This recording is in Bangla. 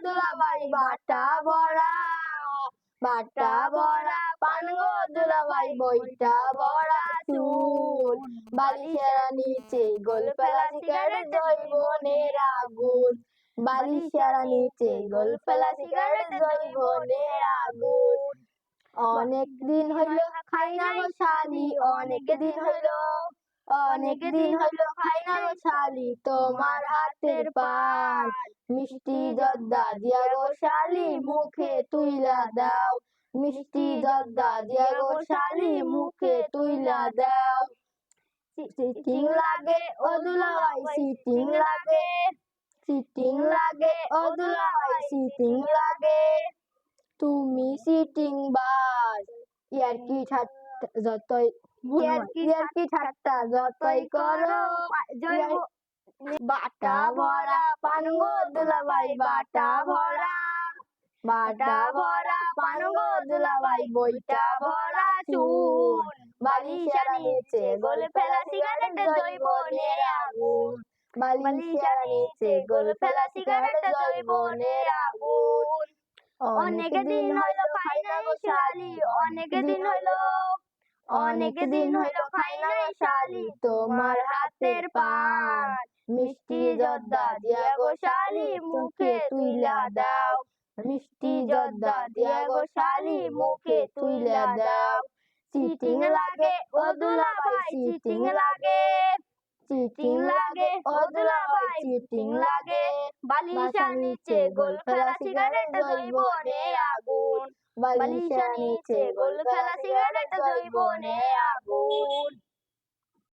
দুলাভাই বাটা ভরা, বাটা ভরা পান গো দুলাভাই বইটা ভরা চুল, বালিশের নিচে গোল ফেলা সিগারেট জৈবনের আগুন, বালিশের নিচে গোল ফেলা সিগারেট জৈবনের আগুন। অনেক দিন হইল খাই না গো শালি, অনেক দিন হইল, অনেক দিন হইল খাই না গো শালি তোমার হাতের পান, মিষ্টি জর্দা দিয়া গো শালি মুখে তুইলা দাও, মিষ্টি জর্দা দিয়া গো শালি মুখে তুইলা দাও। সিটিং লাগে ও দুলাভাই সিটিং লাগে, সিটিং লাগে ও দুলাভাই সিটিং লাগে, তুমি সিটিং বাজ। ইয়ার্কি ঠাট্টা যতই, ইয়ার্কি ঠাট্টা যতই করো, বাটা ভরা পান গো দুলাভাই বাটা ভরা, বাটা ভরা পান গো দুলাভাই বইটা ভরা চুল, বালিশের নিচে গোল ফেলা সিগারেট জৈবনের আগুন, বালিশের নিচে গোল ফেলা সিগারেট জৈবনের আগুন। অনেক দিন হইল খাই না গো শালি, অনেক দিন হইল, অনেক দিন হইল খাই না গো শালি তোমার হাতের পান, মিষ্টি জর্দা দিয়া গো শালি মুখে তুইলা দাও, মিষ্টি জর্দা দিয়া গো শালি মুখে তুইলা দাও। সিটিং লাগে ও দুলাভাই সিটিং লাগে, সিটিং লাগে ও দুলাভাই সিটিং লাগে, বালিশের নিচে গোল ফেলা সিগারেট জৈবনের আগুন, বালিশের নিচে গোল ফেলা সিগারেট জৈবনের আগুন।